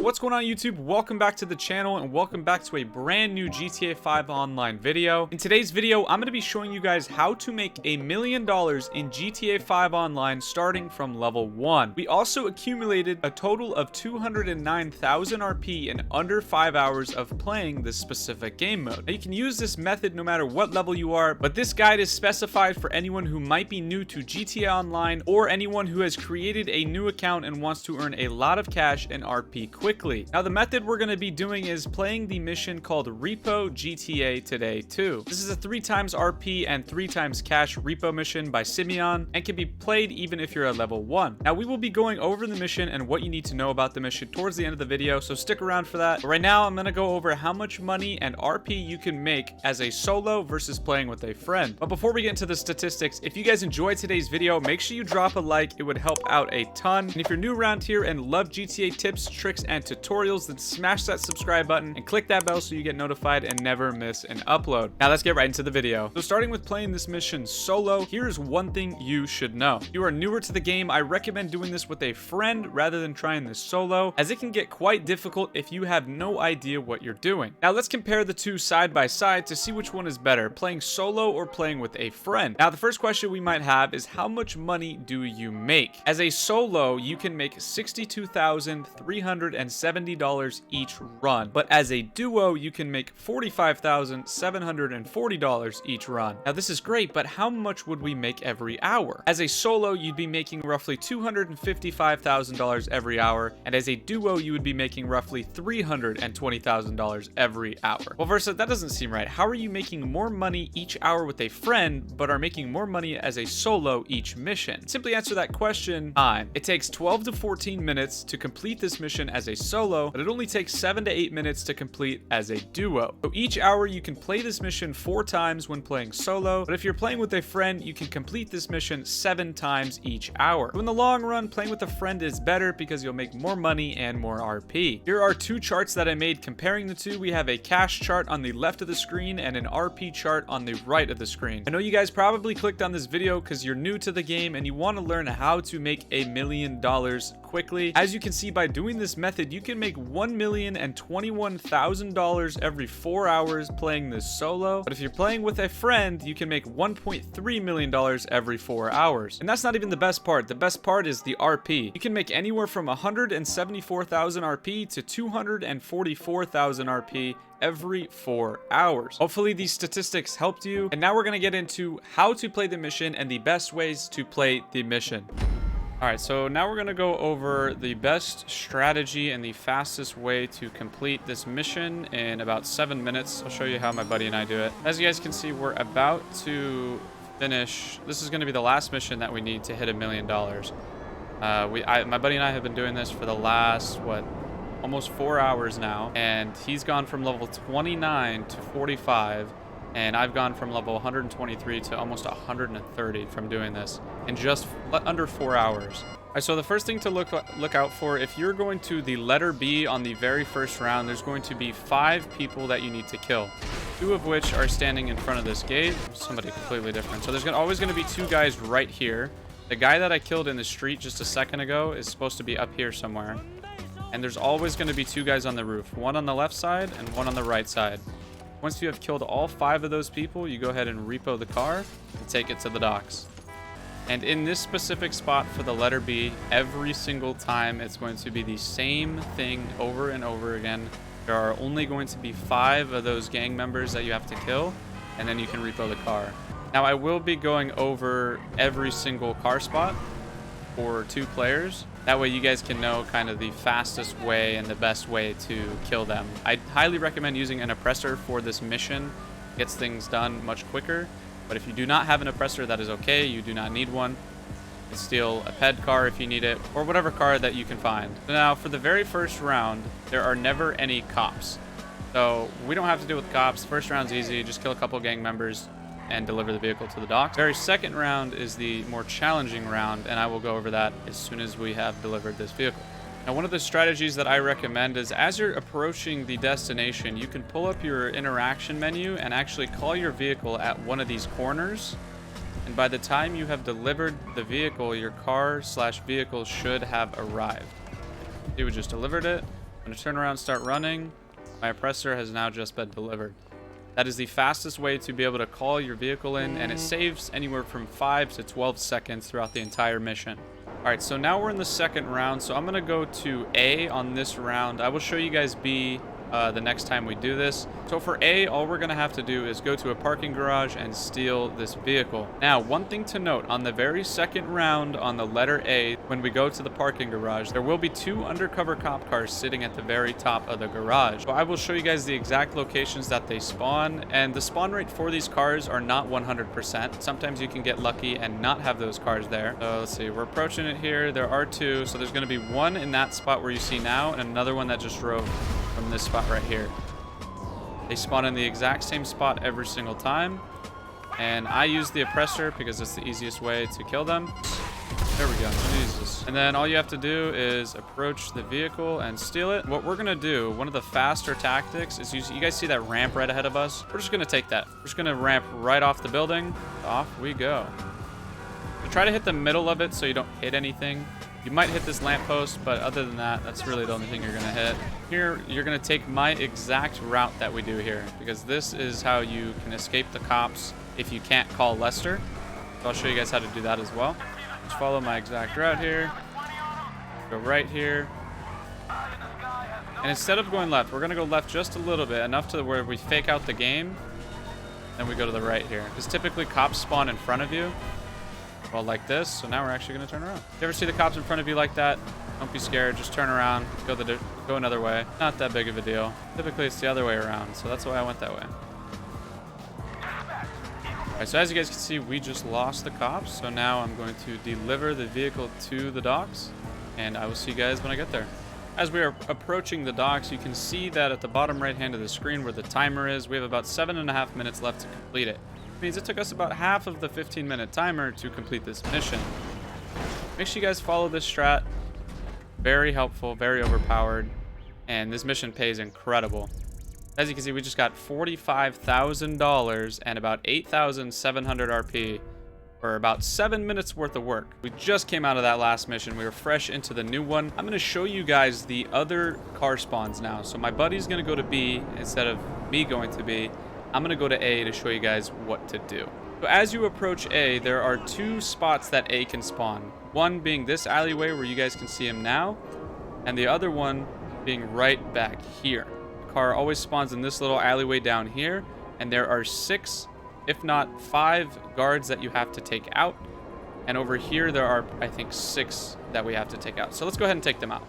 What's going on YouTube? Welcome back to the channel and welcome back to a brand new GTA 5 online video. In today's video, I'm going to be showing you guys how to make $1 million in GTA 5 online starting from level 1. We also accumulated a total of 209,000 RP in under 5 hours of playing this specific game mode. Now, you can use this method no matter what level you are, but this guide is specified for anyone who might be new to GTA Online or anyone who has created a new account and wants to earn a lot of cash and RP quickly. Now, the method we're going to be doing is playing the mission called Repo GTA Today 2. This is a 3x RP and 3x cash repo mission by Simeon and can be played even if you're at level 1. Now, we will be going over the mission and what you need to know about the mission towards the end of the video, so stick around for that. But right now, I'm going to go over how much money and RP you can make as a solo versus playing with a friend. But before we get into the statistics, if you guys enjoyed today's video, make sure you drop a like. It would help out a ton. And if you're new around here and love GTA tips, tricks, and tutorials, then smash that subscribe button and click that bell so you get notified and never miss an upload. Now let's get right into the video. So starting with playing this mission solo, here's one thing you should know. If you are newer to the game, I recommend doing this with a friend rather than trying this solo, as it can get quite difficult if you have no idea what you're doing. Now let's compare the two side by side to see which one is better, playing solo or playing with a friend. Now the first question we might have is, how much money do you make? As a solo, you can make $62,370 each run, but as a duo, you can make $45,740 each run. Now this is great, but how much would we make every hour? As a solo, you'd be making roughly $255,000 every hour, and as a duo, you would be making roughly $320,000 every hour. Well, Versa, that doesn't seem right. How are you making more money each hour with a friend, but are making more money as a solo each mission? Simply answer that question, time. It takes 12 to 14 minutes to complete this mission as a solo, but it only takes 7 to 8 minutes to complete as a duo. So each hour you can play this mission 4 times when playing solo, but if you're playing with a friend, you can complete this mission 7 times each hour. So in the long run, playing with a friend is better because you'll make more money and more RP. Here are 2 charts that I made comparing the two. We have a cash chart on the left of the screen and an RP chart on the right of the screen. I know you guys probably clicked on this video because you're new to the game and you want to learn how to make $1 million quickly. As you can see, by doing this method, you can make $1,021,000 every 4 hours playing this solo. But if you're playing with a friend, you can make $1.3 million every 4 hours. And that's not even the best part. The best part is the RP. You can make anywhere from 174,000 RP to 244,000 RP every 4 hours. Hopefully these statistics helped you. And now we're going to get into how to play the mission and the best ways to play the mission. Alright, so now we're going to go over the best strategy and the fastest way to complete this mission in about 7 minutes. I'll show you how my buddy and I do it. As you guys can see, we're about to finish. This is going to be the last mission that we need to hit $1 million. My buddy and I have been doing this for the last, almost 4 hours now. And he's gone from level 29 to 45. And I've gone from level 123 to almost 130 from doing this in just under 4 hours. All right, so the first thing to look out for, if you're going to the letter B on the very first round, there's going to be 5 people that you need to kill, 2 of which are standing in front of this gate. Somebody completely different. So there's always going to be 2 guys right here. The guy that I killed in the street just a second ago is supposed to be up here somewhere. And there's always going to be 2 guys on the roof, 1 on the left side and 1 on the right side. Once you have killed all 5 of those people, you go ahead and repo the car and take it to the docks. And in this specific spot for the letter B, every single time it's going to be the same thing over and over again. There are only going to be 5 of those gang members that you have to kill, and then you can repo the car. Now, I will be going over every single car spot for 2 players. That way you guys can know kind of the fastest way and the best way to kill them. I highly recommend using an oppressor for this mission. It gets things done much quicker. But if you do not have an oppressor, that is okay. You do not need one. You can steal a ped car if you need it, or whatever car that you can find. So now, for the very first round, there are never any cops. So we don't have to deal with cops. First round's easy. Just kill a couple gang members and deliver the vehicle to the dock. Very second round is the more challenging round, and I will go over that as soon as we have delivered this vehicle. Now, one of the strategies that I recommend is, as you're approaching the destination, you can pull up your interaction menu and actually call your vehicle at one of these corners. And by the time you have delivered the vehicle, your car/vehicle should have arrived. You would just delivered it. I'm gonna turn around, start running. My oppressor has now just been delivered. That is the fastest way to be able to call your vehicle in, and it saves anywhere from 5 to 12 seconds throughout the entire mission. All right, so now we're in the second round, so I'm gonna go to A on this round. I will show you guys B the next time we do this. So for A, all we're gonna have to do is go to a parking garage and steal this vehicle. Now, one thing to note, on the very second round on the letter A, when we go to the parking garage, there will be 2 undercover cop cars sitting at the very top of the garage. So I will show you guys the exact locations that they spawn, and the spawn rate for these cars are not 100%. Sometimes you can get lucky and not have those cars there. So let's see, we're approaching it here. There are 2, so there's gonna be one in that spot where you see now, and another one that just drove from this spot right here. They spawn in the exact same spot every single time, and I use the oppressor because it's the easiest way to kill them. There we go. Jesus. And then all you have to do is approach the vehicle and steal it. What we're gonna do, one of the faster tactics, is you guys see that ramp right ahead of us? We're just gonna take that. We're just gonna ramp right off the building. Off we go. Try to hit the middle of it so you don't hit anything. You might hit this lamppost, but other than that, that's really the only thing you're gonna hit. Here, you're gonna take my exact route that we do here, because this is how you can escape the cops if you can't call Lester. So I'll show you guys how to do that as well. Just follow my exact route here. Go right here. And instead of going left, we're gonna go left just a little bit, enough to where we fake out the game. Then we go to the right here. Because typically cops spawn in front of you. Well, like this. So now we're actually going to turn around. If you ever see the cops in front of you like that, don't be scared. Just turn around. Go another way. Not that big of a deal. Typically, it's the other way around. So that's why I went that way. All right, so as you guys can see, we just lost the cops. So now I'm going to deliver the vehicle to the docks. And I will see you guys when I get there. As we are approaching the docks, you can see that at the bottom right hand of the screen where the timer is, we have about 7.5 minutes left to complete it. Means it took us about half of the 15-minute timer to complete this mission. Make sure you guys follow this strat. Very helpful, very overpowered, and this mission pays incredible. As you can see, we just got $45,000 and about 8,700 RP for about 7 minutes worth of work. We just came out of that last mission. We were fresh into the new one. I'm going to show you guys the other car spawns now. So my buddy's going to go to B instead of me going to B. I'm going to go to A to show you guys what to do. So as you approach A, there are 2 spots that A can spawn. One being this alleyway where you guys can see him now, and the other one being right back here. The car always spawns in this little alleyway down here, and there are 6, if not 5 guards that you have to take out. And over here, there are, I think, 6 that we have to take out. So let's go ahead and take them out.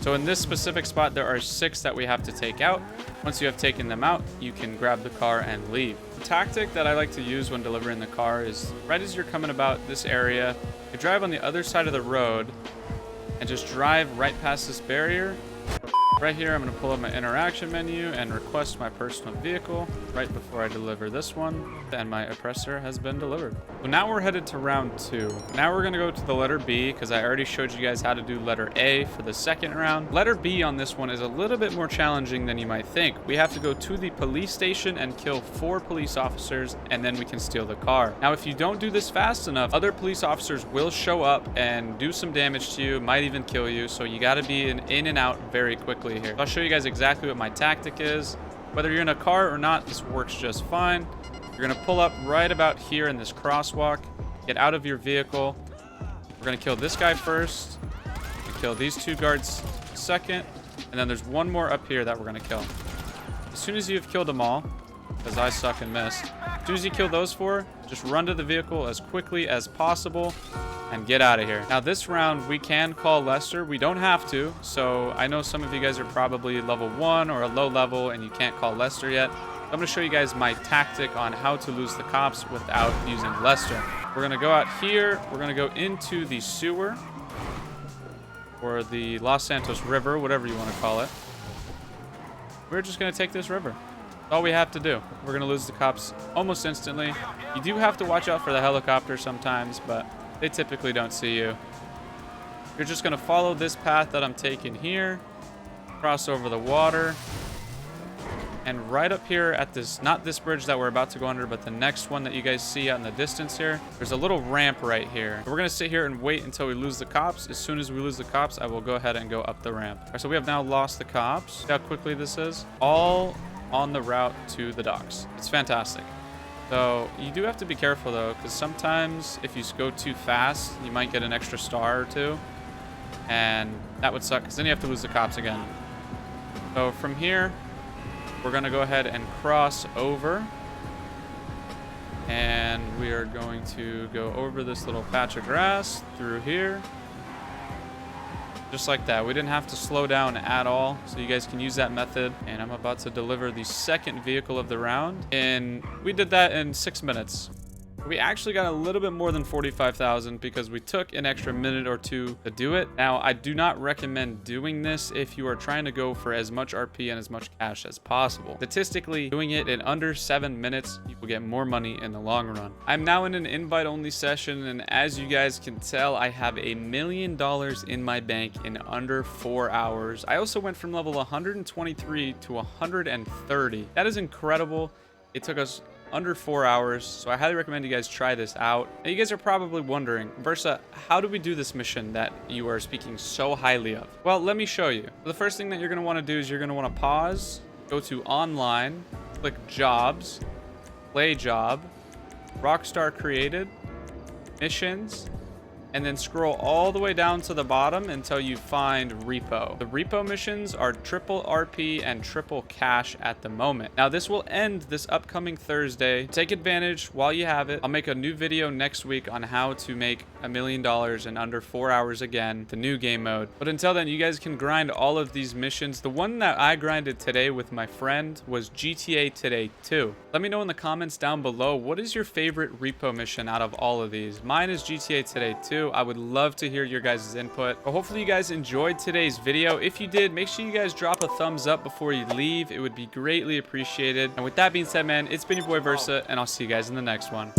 So in this specific spot, there are 6 that we have to take out. Once you have taken them out, you can grab the car and leave. The tactic that I like to use when delivering the car is right as you're coming about this area, you drive on the other side of the road and just drive right past this barrier. Right here, I'm going to pull up my interaction menu and request my personal vehicle right before I deliver this one. And my oppressor has been delivered. So now we're headed to round 2. Now we're going to go to the letter B because I already showed you guys how to do letter A for the second round. Letter B on this one is a little bit more challenging than you might think. We have to go to the police station and kill 4 police officers, and then we can steal the car. Now, if you don't do this fast enough, other police officers will show up and do some damage to you, might even kill you. So you got to be in and out very quickly here. I'll show you guys exactly what my tactic is. Whether you're in a car or not, this works just fine. You're going to pull up right about here in this crosswalk, get out of your vehicle. We're going to kill this guy first, kill these 2 guards second, and then there's one more up here that we're going to kill. As soon as you've killed them all, because I suck and missed, as soon as you kill those 4, just run to the vehicle as quickly as possible and get out of here. Now this round, we can call Lester. We don't have to. So I know some of you guys are probably level 1 or a low level and you can't call Lester yet. I'm going to show you guys my tactic on how to lose the cops without using Lester. We're going to go out here. We're going to go into the sewer or the Los Santos River, whatever you want to call it. We're just going to take this river. That's all we have to do. We're going to lose the cops almost instantly. You do have to watch out for the helicopter sometimes, but they typically don't see you. You're just going to follow this path that I'm taking here, cross over the water, And right up here at this, not this bridge that we're about to go under, but the next one that you guys see out in the distance here, there's a little ramp right here. We're gonna sit here and wait until we lose the cops. As soon as we lose the cops, I will go ahead and go up the ramp. All right, so we have now lost the cops. See how quickly this is? All on the route to the docks. It's fantastic. So you do have to be careful though, because sometimes if you go too fast, you might get an extra star or two. And that would suck, because then you have to lose the cops again. So from here, we're going to go ahead and cross over. And we are going to go over this little patch of grass through here. Just like that. We didn't have to slow down at all, so you guys can use that method. And I'm about to deliver the second vehicle of the round. And we did that in 6 minutes. We actually got a little bit more than 45,000 because we took an extra minute or two to do it. Now, I do not recommend doing this if you are trying to go for as much RP and as much cash as possible. Statistically, doing it in under 7 minutes, you will get more money in the long run. I'm now in an invite-only session, and as you guys can tell, I have $1 million in my bank in under 4 hours. I also went from level 123 to 130. That is incredible. It took us under 4 hours, so I highly recommend you guys try this out. Now, you guys are probably wondering, Versa, how do we do this mission that you are speaking so highly of? Well, let me show you. The first thing that you're going to want to do is you're going to want to pause, go to online, click jobs, play job, Rockstar created, missions, and then scroll all the way down to the bottom until you find repo. The repo missions are triple RP and triple cash at the moment. Now this will end this upcoming Thursday. Take advantage while you have it. I'll make a new video next week on how to make $1 million in under 4 hours again, the new game mode. But until then, you guys can grind all of these missions. The one that I grinded today with my friend was GTA Today 2. Let me know in the comments down below, what is your favorite repo mission out of all of these? Mine is GTA Today 2. I would love to hear your guys' input. But hopefully you guys enjoyed today's video. If you did, make sure you guys drop a thumbs up before you leave. It would be greatly appreciated. And with that being said, man, it's been your boy Versa, and I'll see you guys in the next one.